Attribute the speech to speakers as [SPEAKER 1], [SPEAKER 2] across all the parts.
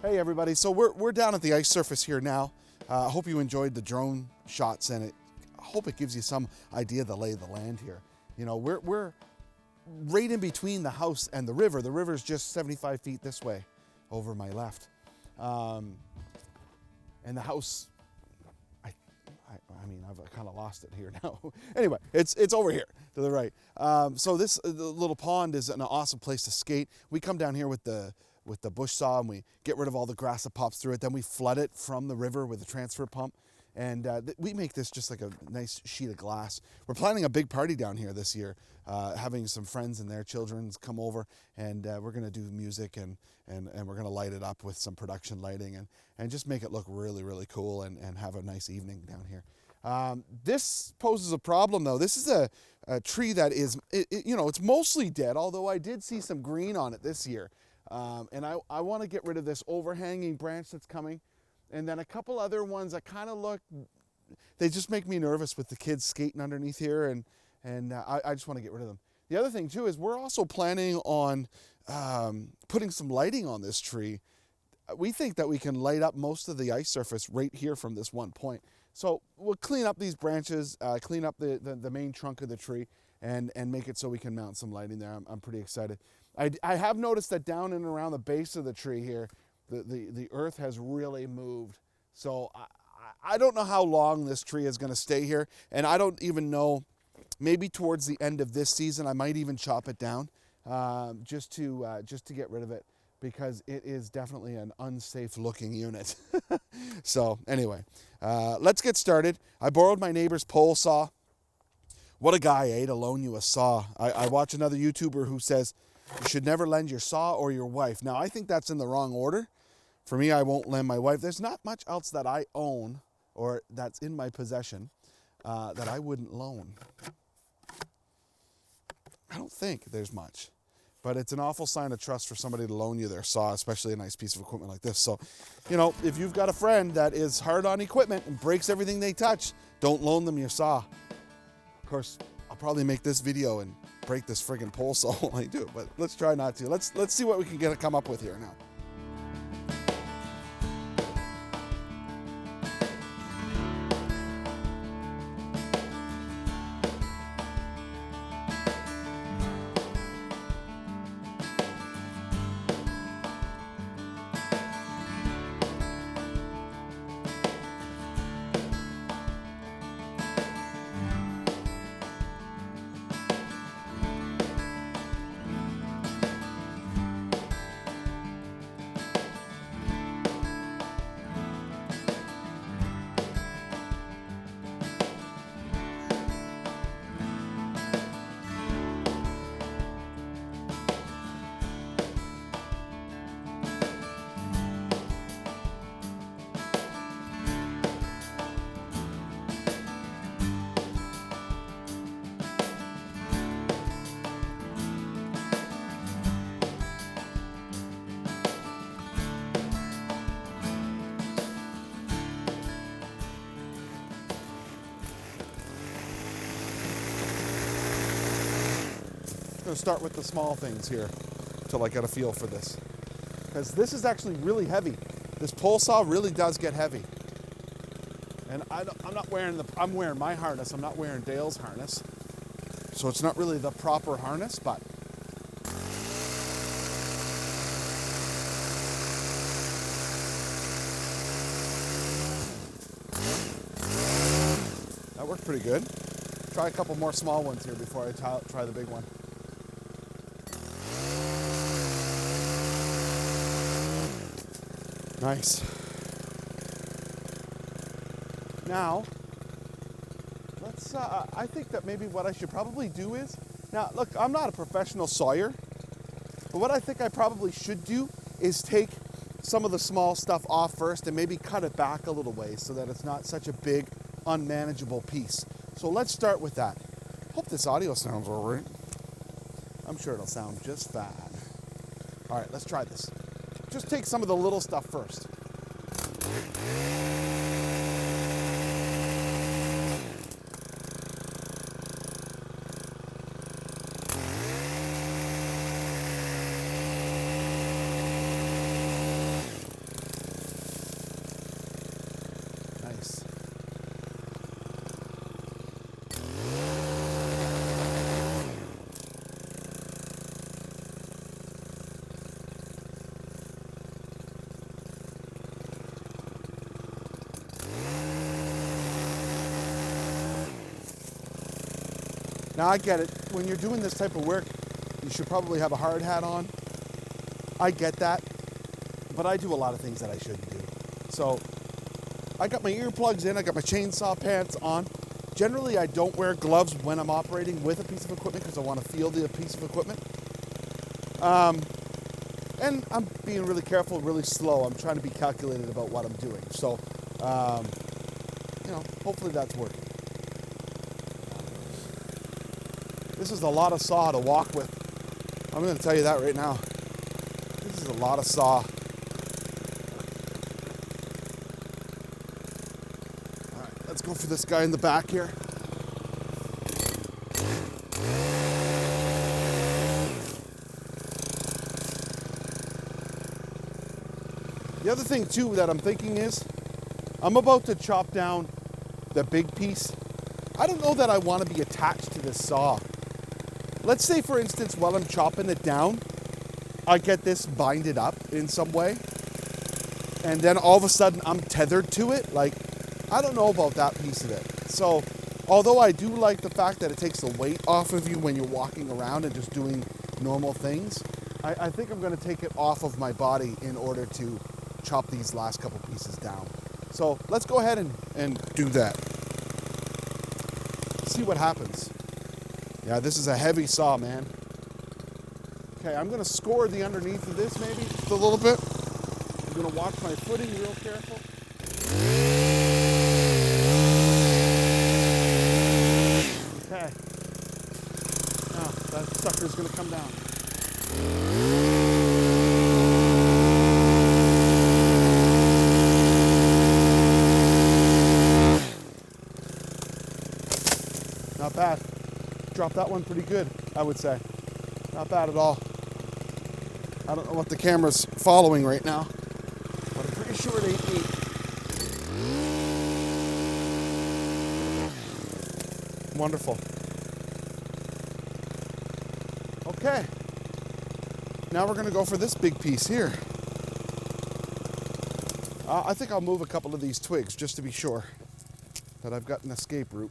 [SPEAKER 1] Hey everybody, so we're down at the ice surface here now. I hope you enjoyed the drone shots, and I hope it gives you some idea of the lay of the land here. You know, we're right in between the house and the river. The river's just 75 feet this way, over my left. And the house, I mean, I've kind of lost it here now. Anyway, it's over here to the right. So this the little pond is an awesome place to skate. We come down here with the bush saw, and we get rid of all the grass that pops through it. Then we flood it from the river with a transfer pump. And we make this just like a nice sheet of glass. We're planning a big party down here this year, having some friends and their children come over, and we're gonna do music and we're gonna light it up with some production lighting and just make it look really, really cool and have a nice evening down here. This poses a problem though. This is a tree that is, you know, it's mostly dead, although I did see some green on it this year. And I want to get rid of this overhanging branch that's coming, and then a couple other ones that kind of look, they just make me nervous with the kids skating underneath here, and I just want to get rid of them. The other thing too is we're also planning on putting some lighting on this tree. We think that we can light up most of the ice surface right here from this one point. So we'll clean up these branches, clean up the main trunk of the tree, and make it so we can mount some lighting there. I'm pretty excited. I have noticed that down and around the base of the tree here, the earth has really moved. So I don't know how long this tree is going to stay here, and I don't even know, maybe towards the end of this season I might even chop it down just to get rid of it, because it is definitely an unsafe looking unit. So anyway, let's get started. I borrowed my neighbor's pole saw. What a guy, eh, to loan you a saw. I watch another YouTuber who says you should never lend your saw or your wife. Now, I think that's in the wrong order. For me, I won't lend my wife. There's not much else that I own or that's in my possession that I wouldn't loan. I don't think there's much. But it's an awful sign of trust for somebody to loan you their saw, especially a nice piece of equipment like this. So, you know, if you've got a friend that is hard on equipment and breaks everything they touch, don't loan them your saw. Of course, I'll probably make this video and break this friggin' pole saw while I do it, but let's try not to. Let's see what we can come up with here now. I'm going to start with the small things here until I get a feel for this, because this is actually really heavy. This pole saw really does get heavy, and I'm not wearing I'm wearing my harness. I'm not wearing Dale's harness, so it's not really the proper harness, but that worked pretty good. Try a couple more small ones here before I try the big one. Nice. Now, let's, I think that maybe what I should probably do is, now look, I'm not a professional sawyer, but what I think I probably should do is take some of the small stuff off first and maybe cut it back a little ways so that it's not such a big, unmanageable piece. So let's start with that. Hope this audio sounds all right. I'm sure it'll sound just fine. All right, let's try this. Just take some of the little stuff first. Now I get it, when you're doing this type of work, you should probably have a hard hat on. I get that, but I do a lot of things that I shouldn't do. So I got my earplugs in, I got my chainsaw pants on. Generally, I don't wear gloves when I'm operating with a piece of equipment because I want to feel the piece of equipment. And I'm being really careful, really slow. I'm trying to be calculated about what I'm doing. So, you know, hopefully that's working. This is a lot of saw to walk with. I'm going to tell you that right now. This is a lot of saw. All right, let's go for this guy in the back here. The other thing too that I'm thinking is, I'm about to chop down the big piece. I don't know that I want to be attached to this saw. Let's say, for instance, while I'm chopping it down, I get this binded up in some way, and then all of a sudden I'm tethered to it. Like, I don't know about that piece of it. So, although I do like the fact that it takes the weight off of you when you're walking around and just doing normal things, I think I'm going to take it off of my body in order to chop these last couple pieces down. So let's go ahead and do that. See what happens. Yeah, this is a heavy saw, man. Okay, I'm gonna score the underneath of this maybe just a little bit. I'm gonna watch my footing real careful. Okay. Now that sucker's gonna come down. Not bad. Dropped that one pretty good, I would say. Not bad at all. I don't know what the camera's following right now, but I'm pretty sure it ain't me. Wonderful. Okay. Now we're gonna go for this big piece here. I think I'll move a couple of these twigs just to be sure that I've got an escape route.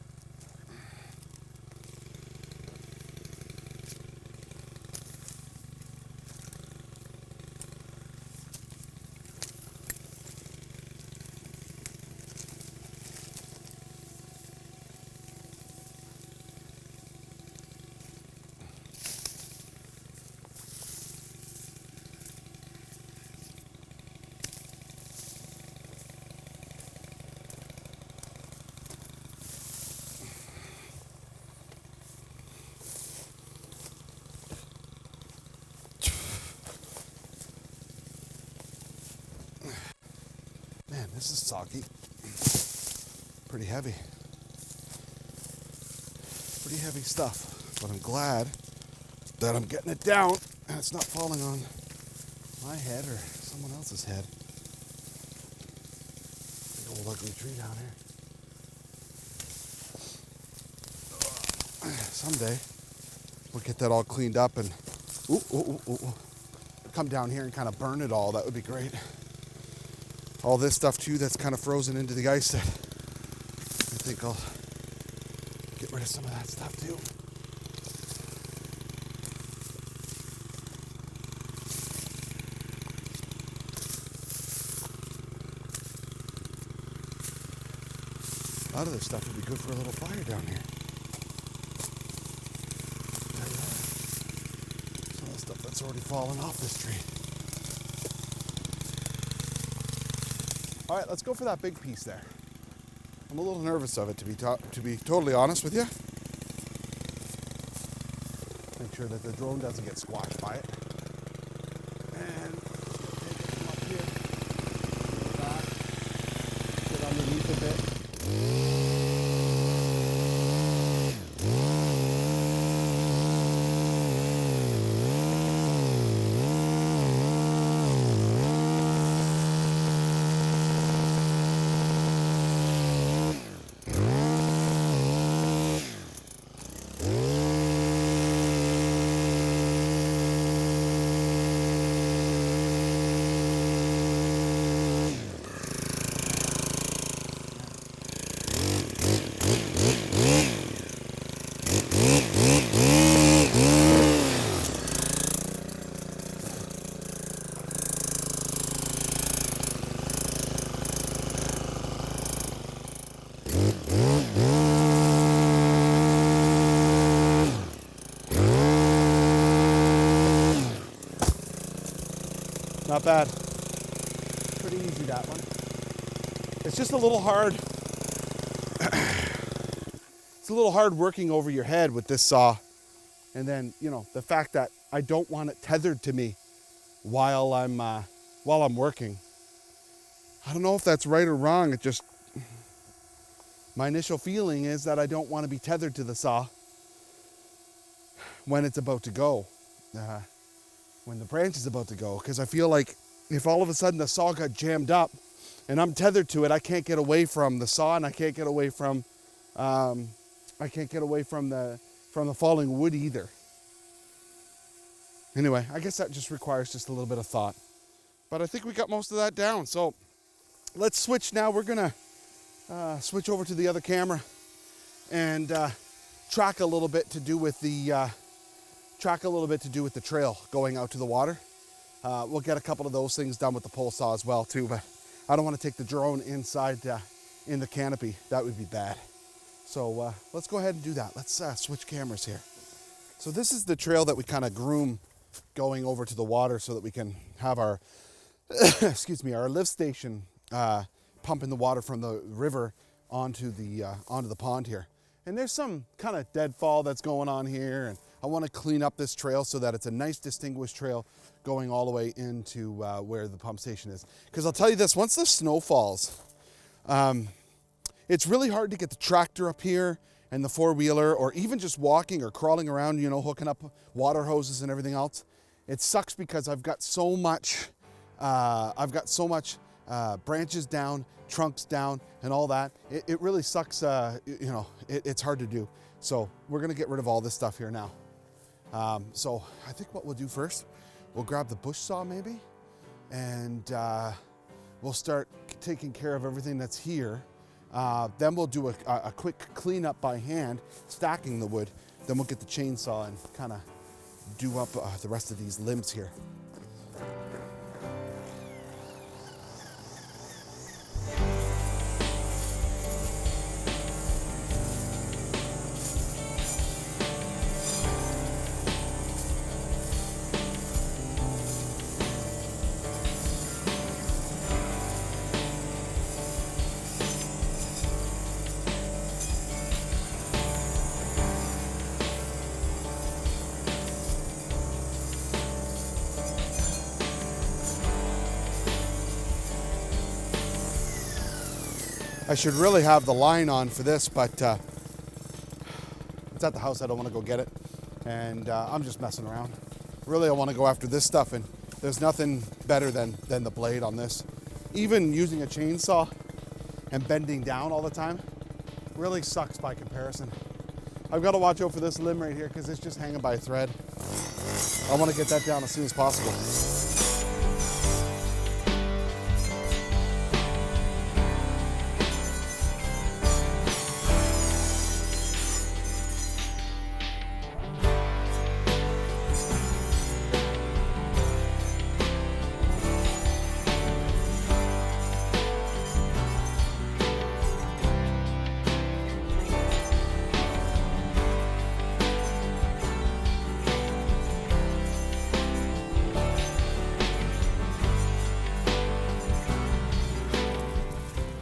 [SPEAKER 1] Man, this is soggy. Pretty heavy. Pretty heavy stuff. But I'm glad that I'm getting it down and it's not falling on my head or someone else's head. Big old ugly tree down here. Someday we'll get that all cleaned up and come down here and kind of burn it all. That would be great. All this stuff too that's kind of frozen into the ice, that I think I'll get rid of some of that stuff too. A lot of this stuff would be good for a little fire down here. Some of the stuff that's already fallen off this tree. All right, let's go for that big piece there. I'm a little nervous of it, to be totally honest with you. Make sure that the drone doesn't get squashed by it. And take it from up here, back, get underneath a bit. Not bad. Pretty easy, that one. It's just a little hard. It's a little hard working over your head with this saw. And then, you know, the fact that I don't want it tethered to me while I'm working. I don't know if that's right or wrong. It just, my initial feeling is that I don't want to be tethered to the saw when it's about to go, when the branch is about to go. Because I feel like if all of a sudden the saw got jammed up and I'm tethered to it, I can't get away from the saw, and I can't get away from the falling wood either. Anyway, I guess that just requires just a little bit of thought. But I think we got most of that down. So let's switch now. We're gonna switch over to the other camera and track a little bit to do with the trail going out to the water. We'll get a couple of those things done with the pole saw as well too, but I don't want to take the drone inside in the canopy. That would be bad. So let's go ahead and do that. Let's switch cameras here. So this is the trail that we kind of groom going over to the water so that we can have our our lift station pumping the water from the river onto the pond here. And there's some kind of deadfall that's going on here, and I want to clean up this trail so that it's a nice distinguished trail going all the way into where the pump station is. Because I'll tell you this, once the snow falls, it's really hard to get the tractor up here and the four-wheeler, or even just walking or crawling around, you know, hooking up water hoses and everything else. It sucks because I've got so much branches down, trunks down, and all that. It really sucks, it's hard to do. So we're gonna get rid of all this stuff here now. So I think what we'll do first, we'll grab the bush saw maybe, and we'll start taking care of everything that's here. Then we'll do a quick cleanup by hand, stacking the wood. Then we'll get the chainsaw and kind of do up the rest of these limbs here. I should really have the line on for this, but it's at the house. I don't want to go get it, and I'm just messing around. Really, I want to go after this stuff, and there's nothing better than the blade on this. Even using a chainsaw and bending down all the time really sucks by comparison. I've got to watch out for this limb right here because it's just hanging by a thread. I want to get that down as soon as possible.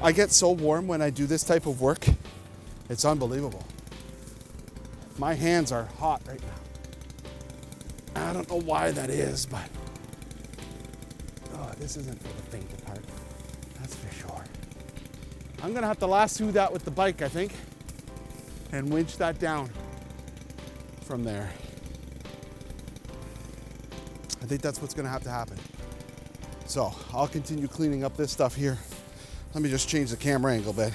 [SPEAKER 1] I get so warm when I do this type of work. It's unbelievable. My hands are hot right now. I don't know why that is, but this isn't for the faint of heart. That's for sure. I'm gonna have to lasso that with the bike, I think, and winch that down from there. I think that's what's gonna have to happen. So I'll continue cleaning up this stuff here. Let me just change the camera angle a bit.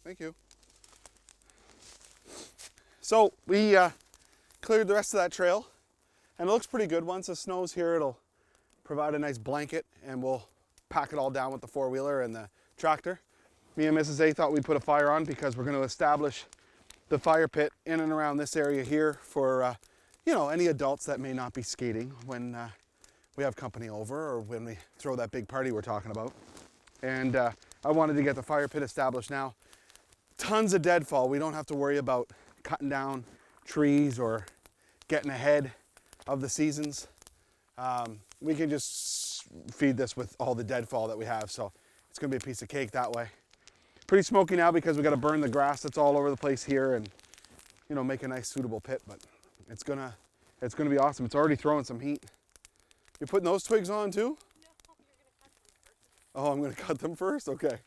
[SPEAKER 1] Thank you. So we cleared the rest of that trail, and it looks pretty good. Once the snow's here, it'll provide a nice blanket, and we'll pack it all down with the four-wheeler and the tractor. Me and Mrs. A thought we'd put a fire on because we're going to establish the fire pit in and around this area here for, you know, any adults that may not be skating when we have company over or when we throw that big party we're talking about. And I wanted to get the fire pit established now. Tons of deadfall. We don't have to worry about cutting down trees or getting ahead of the seasons. We can just feed this with all the deadfall that we have, so it's gonna be a piece of cake that way. Pretty smoky now because we gotta burn the grass that's all over the place here and, you know, make a nice suitable pit, but it's gonna be awesome. It's already throwing some heat. You're putting those twigs on too?
[SPEAKER 2] No, you're gonna cut them first.
[SPEAKER 1] Oh, I'm gonna cut them first? Okay.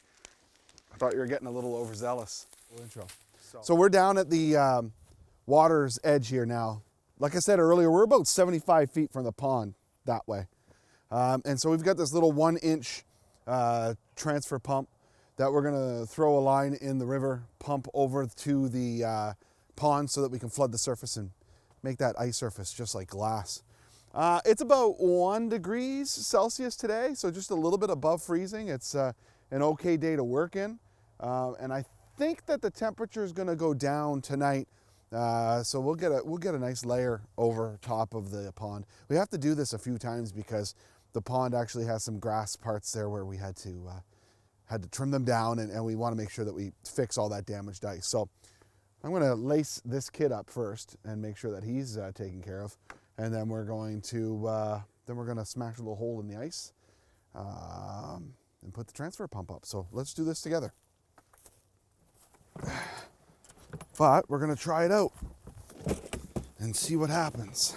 [SPEAKER 1] I thought you were getting a little overzealous. Intro. So we're down at the water's edge here now. Like I said earlier, we're about 75 feet from the pond that way. And so we've got this little 1-inch transfer pump that we're gonna throw a line in the river, pump over to the pond so that we can flood the surface and make that ice surface just like glass. It's about 1 degree Celsius today, so just a little bit above freezing. It's an okay day to work in. And I think that the temperature is gonna go down tonight. So we'll get a nice layer over top of the pond. We have to do this a few times because the pond actually has some grass parts there where we had to trim them down, and we want to make sure that we fix all that damaged ice. So I'm going to lace this kid up first and make sure that he's taken care of, and then we're going to smash a little hole in the ice and put the transfer pump up. So let's do this together. But we're gonna try it out and see what happens.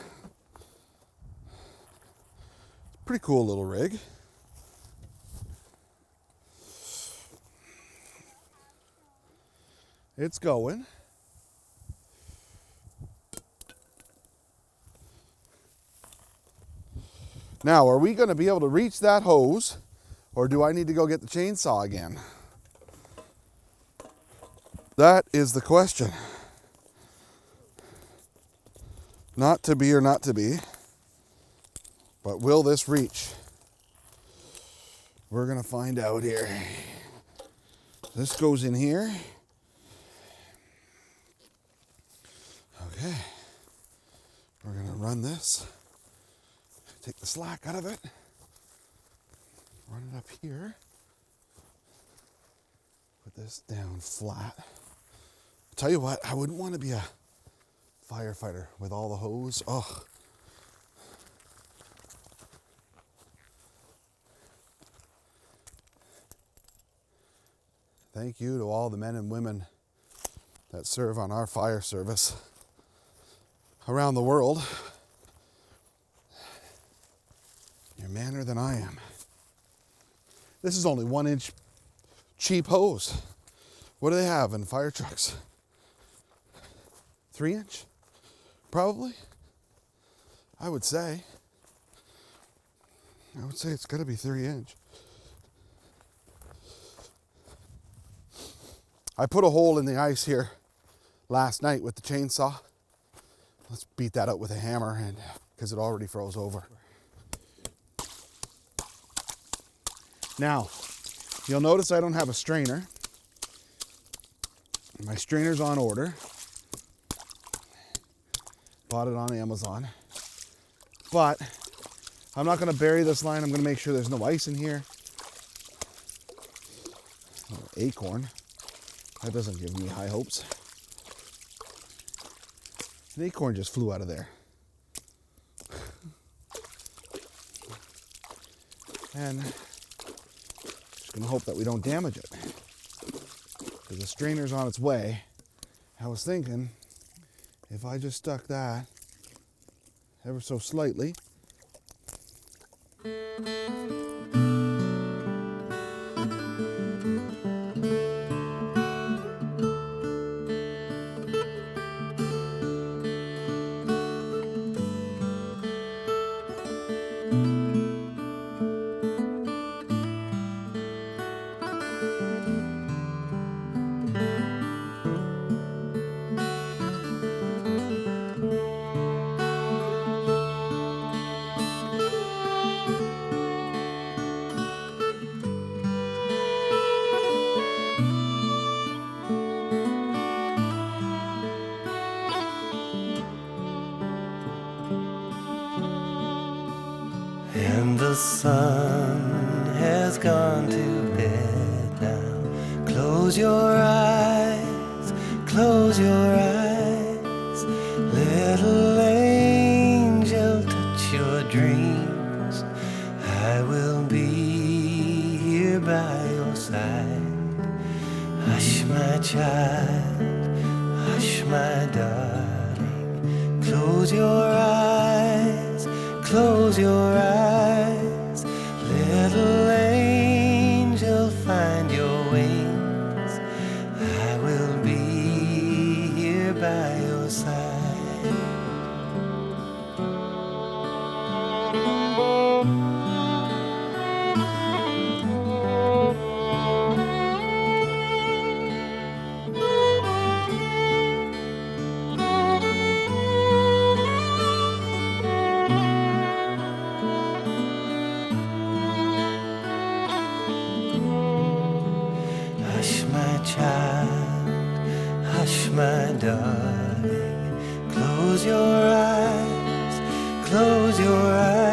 [SPEAKER 1] Pretty cool little rig. It's going. Now, are we gonna be able to reach that hose, or do I need to go get the chainsaw again? That is the question. Not to be or not to be, but will this reach? We're gonna find out here. This goes in here. Okay, we're gonna run this, take the slack out of it, run it up here, put this down flat. Tell you what, I wouldn't want to be a firefighter with all the hose. Oh. Thank you to all the men and women that serve on our fire service around the world. You're manner than I am. This is only 1-inch cheap hose. What do they have in fire trucks? 3-inch? Probably. I would say it's gotta be 3-inch. I put a hole in the ice here last night with the chainsaw. Let's beat that out with a hammer, and because it already froze over. Now, you'll notice I don't have a strainer. My strainer's on order. Bought it on Amazon. But I'm not gonna bury this line. I'm gonna make sure there's no ice in here. Oh, acorn. That doesn't give me high hopes. An acorn just flew out of there. And just gonna hope that we don't damage it, because the strainer's on its way. I was thinking if I just stuck that ever so slightly.
[SPEAKER 3] The sun has gone to bed now. Close your eyes, close your eyes. Little angel, touch your dreams. I will be here by your side. Hush, my child, hush, my darling. Close your eyes, close your eyes. Little angel, find your wings. I will be here by your side. Hush, my child, hush, my darling. Close your eyes, close your eyes.